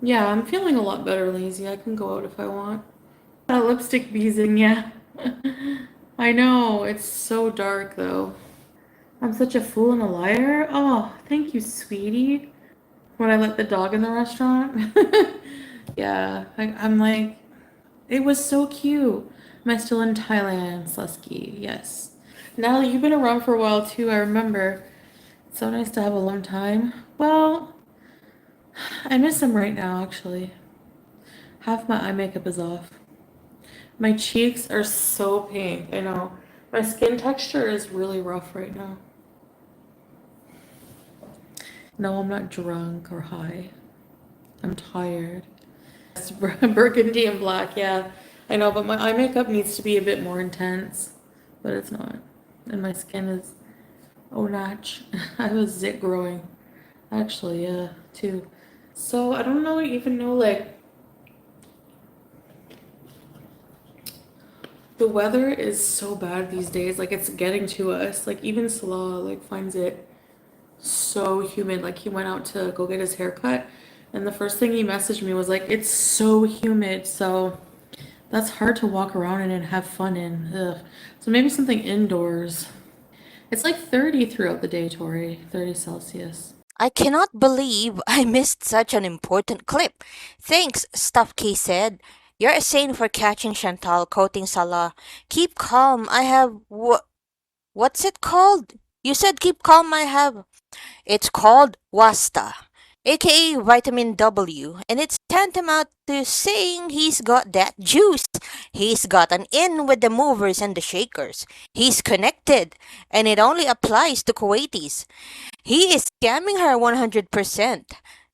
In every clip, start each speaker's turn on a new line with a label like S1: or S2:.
S1: Yeah, I'm feeling a lot better, lazy. I can go out if I want. That lipstick beezing, yeah. I know, it's so dark though. I'm such a fool and a liar. Oh, thank you, sweetie. When I let the dog in the restaurant. Yeah, I'm like, it was so cute. Am I still in Thailand, Slusky? Yes. Natalie, you've been around for a while too, I remember. It's so nice to have a long time. Well, I miss him right now, actually. Half my eye makeup is off. My cheeks are so pink. I know. My skin texture is really rough right now. No, I'm not drunk or high. I'm tired. It's burgundy and black, yeah. I know, but my eye makeup needs to be a bit more intense, but it's not. And my skin is oh notch. I have a zit growing. Actually, yeah, too. So I don't know even know like the weather is so bad these days. Like it's getting to us. Like even Salah like finds it so humid. Like he went out to go get his hair cut, and the first thing he messaged me was like, "It's so humid." So that's hard to walk around in and have fun in. Ugh. So maybe something indoors. It's like 30 throughout the day, Tori. 30 Celsius.
S2: I cannot believe I missed such an important clip. Thanks, Stuff K said. You're a saint for catching Chantal quoting Salah. Keep calm, I have. What's it called? You said keep calm, I have. It's called WASTA, aka vitamin W, and it's tantamount to saying he's got that juice. He's got an in with the movers and the shakers. He's connected, and it only applies to Kuwaitis. He is scamming her 100%.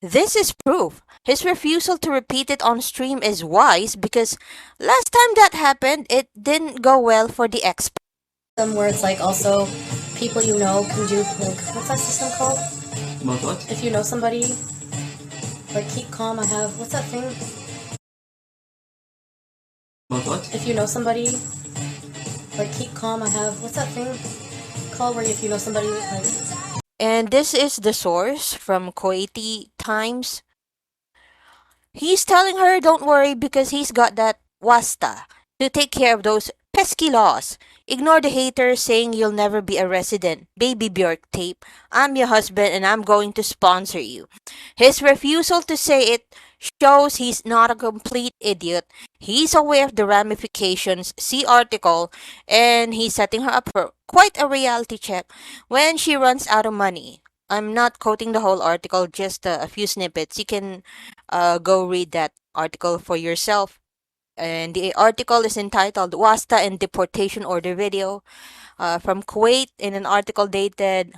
S2: This is proof. His refusal to repeat it on stream is wise because last time that happened, it didn't go well for the expert.
S3: Where it's like also people you know can do like what's that system called?
S4: About what?
S3: If you know somebody, like keep calm. I have what's that thing?
S4: About what?
S3: If you know somebody, like keep calm. I have what's that thing called? Where if you know somebody, like
S2: And this is the source from Kuwaiti Times. He's telling her don't worry because he's got that wasta to take care of those pesky laws. Ignore the haters saying you'll never be a resident. Baby Bjork tape. I'm your husband and I'm going to sponsor you. His refusal to say it shows he's not a complete idiot. He's aware of the ramifications. See article, and he's setting her up for quite a reality check when she runs out of money. I'm not quoting the whole article, just a few snippets. You can go read that article for yourself. And the article is entitled Wasta and Deportation Order Video from Kuwait in an article dated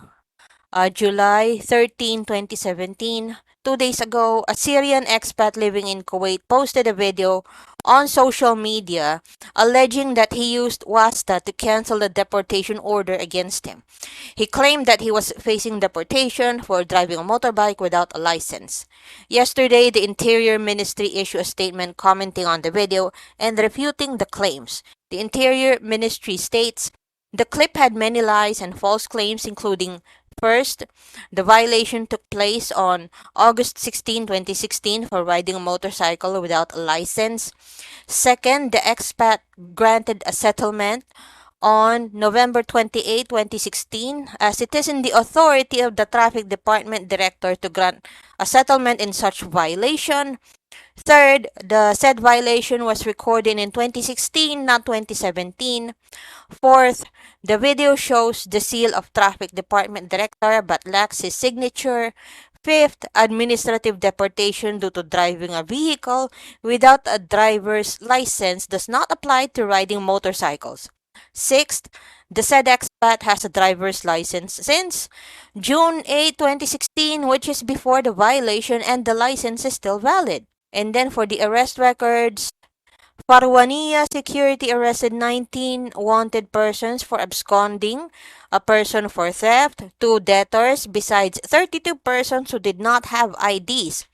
S2: July 13, 2017. 2 days ago, a Syrian expat living in Kuwait posted a video on social media alleging that he used WASTA to cancel the deportation order against him. He claimed that he was facing deportation for driving a motorbike without a license. Yesterday, the Interior Ministry issued a statement commenting on the video and refuting the claims. The Interior Ministry states the clip had many lies and false claims, including first, the violation took place on August 16, 2016 for riding a motorcycle without a license. Second, the expat granted a settlement on November 28, 2016, as it is in the authority of the Traffic Department Director to grant a settlement in such violation. Third, the said violation was recorded in 2016, not 2017. Fourth, the video shows the seal of Traffic Department Director but lacks his signature. Fifth, administrative deportation due to driving a vehicle without a driver's license does not apply to riding motorcycles. Sixth, the said expat has a driver's license since June 8, 2016, which is before the violation, and the license is still valid. And then for the arrest records, Parwania security arrested 19 wanted persons for absconding, a person for theft, 2 debtors, besides 32 persons who did not have IDs.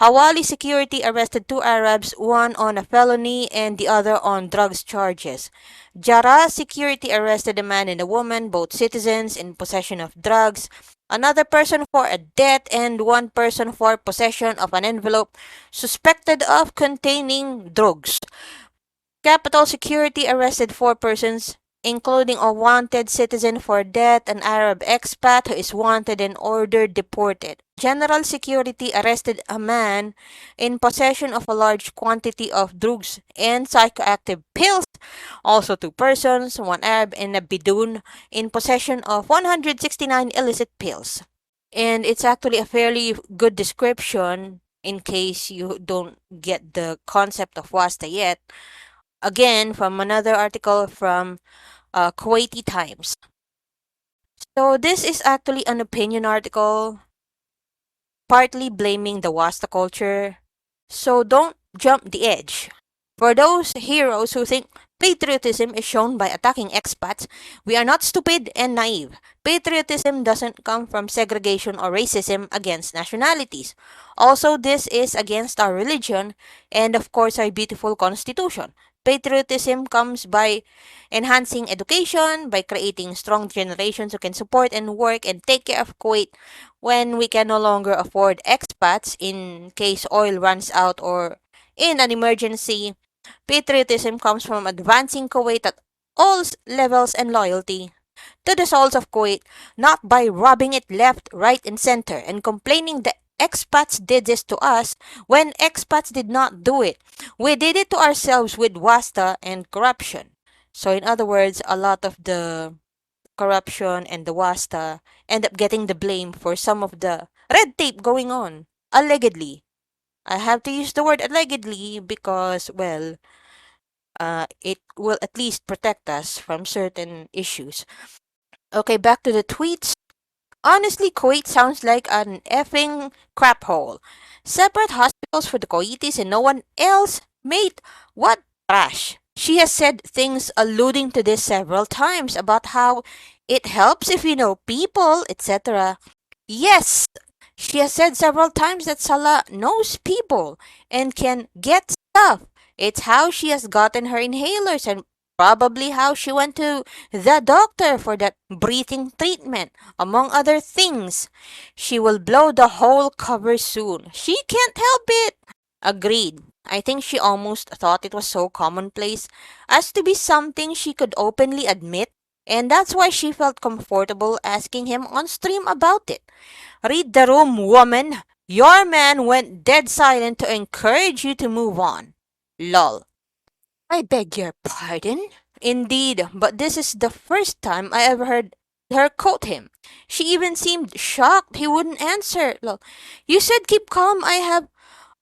S2: Hawali security arrested 2 Arabs, one on a felony and the other on drugs charges. Jarrah security arrested a man and a woman, both citizens, in possession of drugs, another person for a debt, and one person for possession of an envelope suspected of containing drugs. Capitol Security arrested 4 persons, including a wanted citizen for debt, an Arab expat who is wanted and ordered deported. General Security arrested a man in possession of a large quantity of drugs and psychoactive pills. Also 2 persons, one Arab and a Bidun, in possession of 169 illicit pills. And it's actually a fairly good description in case you don't get the concept of WASTA yet. Again, from another article from Kuwaiti Times. So this is actually an opinion article, partly blaming the Wasta culture. So don't jump the edge. For those heroes who think patriotism is shown by attacking expats, we are not stupid and naive. Patriotism doesn't come from segregation or racism against nationalities. Also, this is against our religion and, of course, our beautiful constitution. Patriotism comes by enhancing education, by creating strong generations who can support and work and take care of Kuwait when we can no longer afford expats in case oil runs out or in an emergency. Patriotism comes from advancing Kuwait at all levels and loyalty to the souls of Kuwait, not by robbing it left, right, and center and complaining that expats did this to us when expats did not do it. We did it to ourselves with WASTA and corruption. So in other words, a lot of the corruption and the WASTA end up getting the blame for some of the red tape going on, allegedly. I have to use the word allegedly because, well, it will at least protect us from certain issues. Okay, back to the tweets. Honestly, Kuwait sounds like an effing crap hole. Separate hospitals for the Kuwaitis and no one else? Mate, what trash? She has said things alluding to this several times about how it helps if you know people, etc. Yes, she has said several times that Salah knows people and can get stuff. It's how she has gotten her inhalers and probably how she went to the doctor for that breathing treatment, among other things. She will blow the whole cover soon. She can't help it. Agreed. I think she almost thought it was so commonplace as to be something she could openly admit, and that's why she felt comfortable asking him on stream about it. Read the room, woman. Your man went dead silent to encourage you to move on. Lol. I beg your pardon? Indeed, but this is the first time I ever heard her quote him. She even seemed shocked he wouldn't answer. Lol. You said keep calm.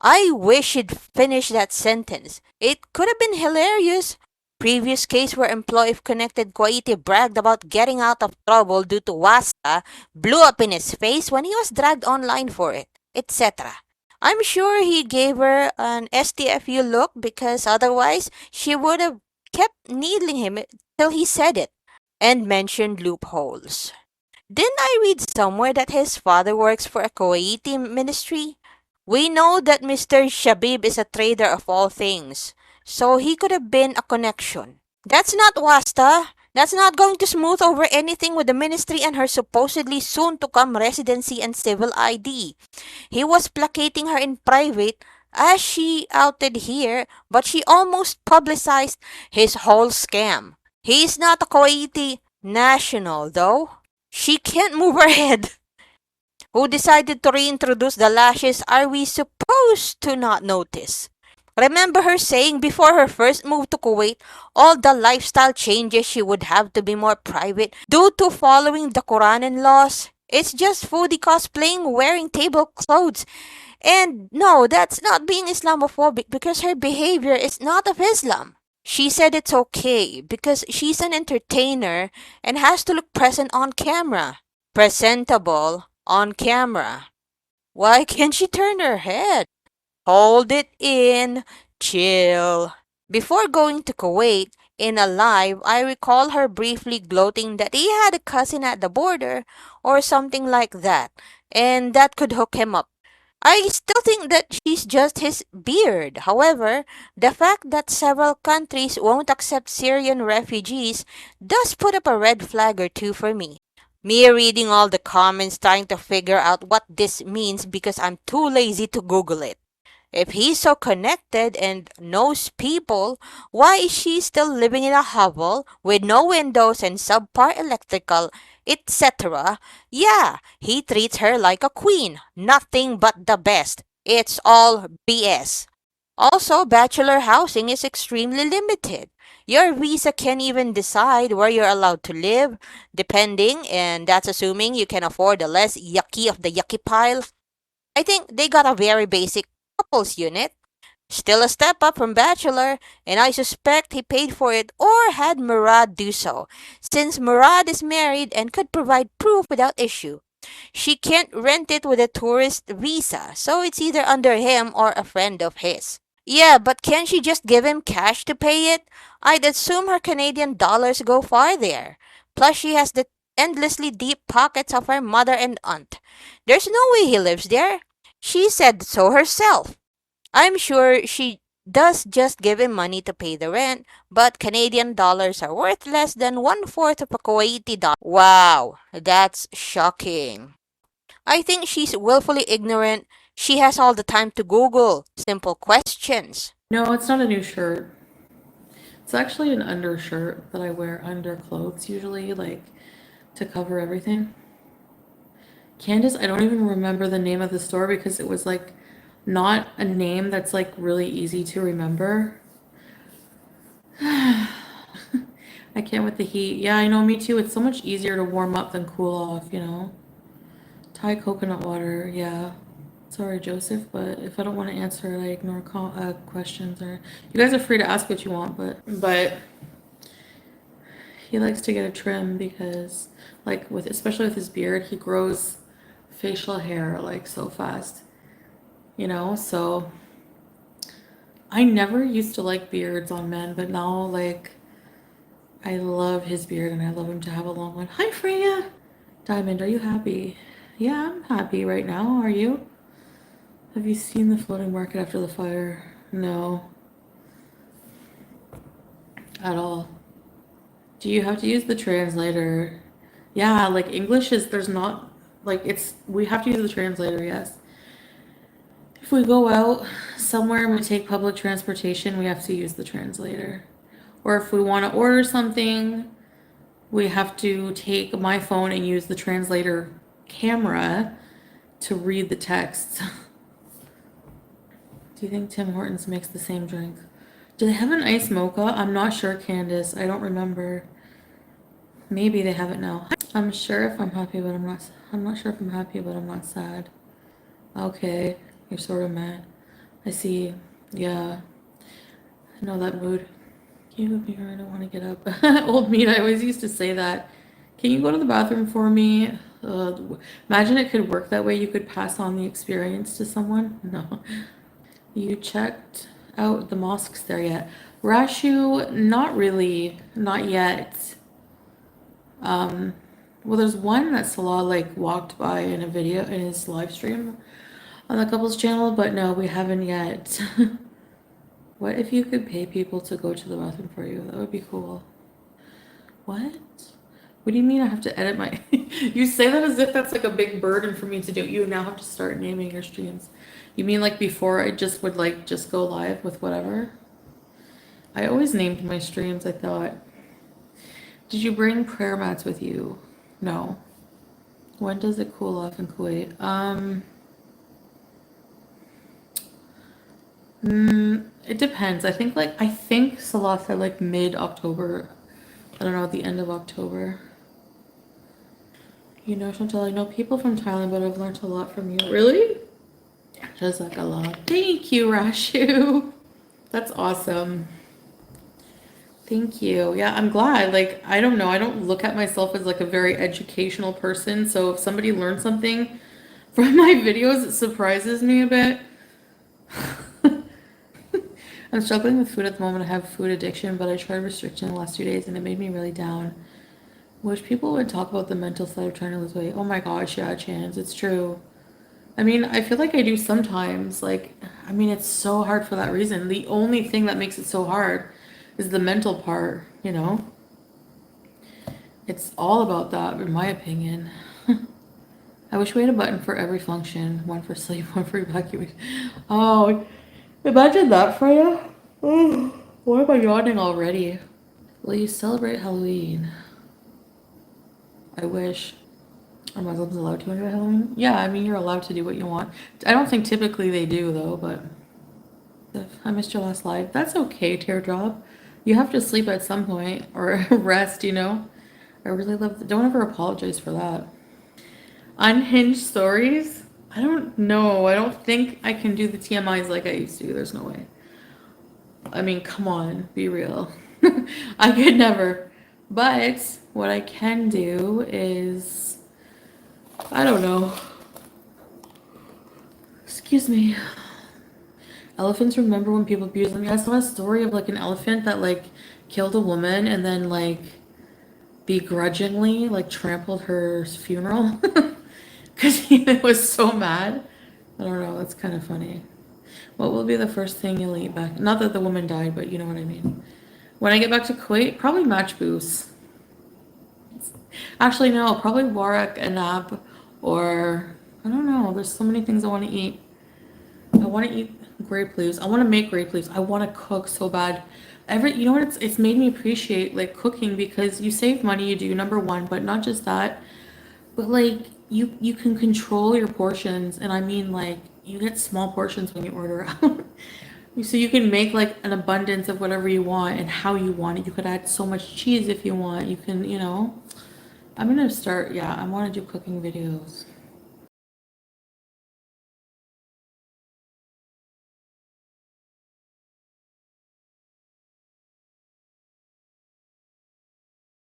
S2: I wish you'd finish that sentence. It could have been hilarious. Previous case where employee of connected Kuwaiti bragged about getting out of trouble due to WASA blew up in his face when he was dragged online for it, etc. I'm sure he gave her an STFU look because otherwise she would have kept needling him till he said it and mentioned loopholes. Didn't I read somewhere that his father works for a Kuwaiti ministry? We know that Mr. Shabib is a trader of all things, so he could have been a connection. That's not Wasta. That's not going to smooth over anything with the ministry and her supposedly soon-to-come residency and civil ID. He was placating her in private as she outed here, but she almost publicized his whole scam. He's not a Kuwaiti national, though. She can't move her head. Who decided to reintroduce the lashes are we supposed to not notice? Remember her saying before her first move to Kuwait, all the lifestyle changes she would have to be more private due to following the Quran and laws? It's just foodie cosplaying wearing table clothes. And no, that's not being Islamophobic because her behavior is not of Islam. She said it's okay because she's an entertainer and has to look present on camera. Presentable on camera. Why can't she turn her head? Hold it in. Chill. Before going to Kuwait, in a live, I recall her briefly gloating that he had a cousin at the border or something like that, and that could hook him up. I still think that she's just his beard. However, the fact that several countries won't accept Syrian refugees does put up a red flag or two for me. Me reading all the comments trying to figure out what this means because I'm too lazy to Google it. If he's so connected and knows people, why is she still living in a hovel with no windows and subpar electrical, etc.? Yeah, he treats her like a queen. Nothing but the best. It's all BS. Also, bachelor housing is extremely limited. Your visa can't even decide where you're allowed to live, depending, and that's assuming you can afford the less yucky of the yucky pile. I think they got a very basic couples unit. Still a step up from Bachelor, and I suspect he paid for it or had Murad do so, since Murad is married and could provide proof without issue. She can't rent it with a tourist visa, so it's either under him or a friend of his. Yeah, but can she just give him cash to pay it? I'd assume her Canadian dollars go far there. Plus, she has the endlessly deep pockets of her mother and aunt. There's no way he lives there. She said so herself. I'm sure she does just give him money to pay the rent, but Canadian dollars are worth less than one-fourth of a Kuwaiti dollar. Wow, that's shocking. I think she's willfully ignorant. She has all the time to Google simple questions.
S1: No, it's not a new shirt. It's actually an undershirt that I wear under clothes usually, like to cover everything. Candace, I don't even remember the name of the store because it was like not a name that's like really easy to remember. I can't with the heat. Yeah, I know, me too. It's so much easier to warm up than cool off, you know? Thai coconut water, yeah. Sorry, Joseph, but if I don't want to answer, I ignore questions. Or you guys are free to ask what you want, but he likes to get a trim because, like, with especially with his beard, he grows facial hair like so fast, you know. So I never used to like beards on men, but now like I love his beard and I love him to have a long one. Hi, Freya. Diamond, are you happy? Yeah, I'm happy right now. Are you? Have you seen the floating market after the fire? No. At all. Do you have to use the translator? Yeah, like English is, there's not, like it's, we have to use the translator, yes. If we go out somewhere and we take public transportation, we have to use the translator. Or if we want to order something, we have to take my phone and use the translator camera to read the text. Do you think Tim Hortons makes the same drink? Do they have an iced mocha? I'm not sure, Candace. I don't remember. Maybe they have it now. I'm sure if I'm happy, but I'm not sure if I'm happy, but I'm not sad. Okay, you're sort of mad. I see. Yeah, I know that mood. Can you move me here? I don't want to get up. Old meat, I always used to say that. Can you go to the bathroom for me? Imagine it could work that way. You could pass on the experience to someone. No. You checked out the mosques there yet? Rashu, not really. Not yet. Well, there's one that Salah like walked by in a video in his live stream on the couple's channel, but no, we haven't yet. What if you could pay people to go to the bathroom for you? That would be cool. What? What do you mean I have to edit my... You say that as if that's like a big burden for me to do. You now have to start naming your streams. You mean like before I just would like just go live with whatever? I always named my streams, I thought. Did you bring prayer mats with you? No. When does it cool off in Kuwait? It depends. I think Salah said like mid-October. I don't know, at the end of October. You know, Chantal, I know people from Thailand, but I've learned a lot from you. Really? Just like a lot. Thank you, Rashu. That's awesome. Thank you. Yeah, I'm glad. Like, I don't know. I don't look at myself as like a very educational person. So if somebody learns something from my videos, it surprises me a bit. I'm struggling with food at the moment. I have food addiction, but I tried restriction the last 2 days and it made me really down. Wish people would talk about the mental side of trying to lose weight. Oh my gosh, yeah, Chance, it's true. I mean, I feel like I do sometimes. Like, I mean, it's so hard for that reason. The only thing that makes it so hard is the mental part, you know? It's all about that, in my opinion. I wish we had a button for every function. One for sleep, one for evacuation. Oh, imagine that, Freya. Oh, why am I yawning already? Will you celebrate Halloween? I wish. Are Muslims allowed to enjoy Halloween? Yeah, I mean, you're allowed to do what you want. I don't think typically they do, though, but if I missed your last live. That's okay, Teardrop. You have to sleep at some point or rest, you know? I really love don't ever apologize for that. Unhinged stories? I don't know. I don't think I can do the TMIs like I used to. There's no way. I mean, come on, be real. I could never. But what I can do is, I don't know. Excuse me. Elephants remember when people abuse them. Yeah, I saw a story of like an elephant that like killed a woman and then like begrudgingly like trampled her funeral because he was so mad. I don't know. That's kind of funny. What will be the first thing you'll eat back? Not that the woman died, but you know what I mean. When I get back to Kuwait, probably match boost. Actually, no, probably warak anab or I don't know. There's so many things I want to eat. I want to eat grape leaves. I want to make grape leaves. I want to cook so bad. You know what? It's made me appreciate like cooking because you save money. You do number one, but not just that. But like you can control your portions, and I mean like you get small portions when you order out. So you can make like an abundance of whatever you want and how you want it. You could add so much cheese if you want. You can, you know. I'm gonna start. Yeah, I want to do cooking videos.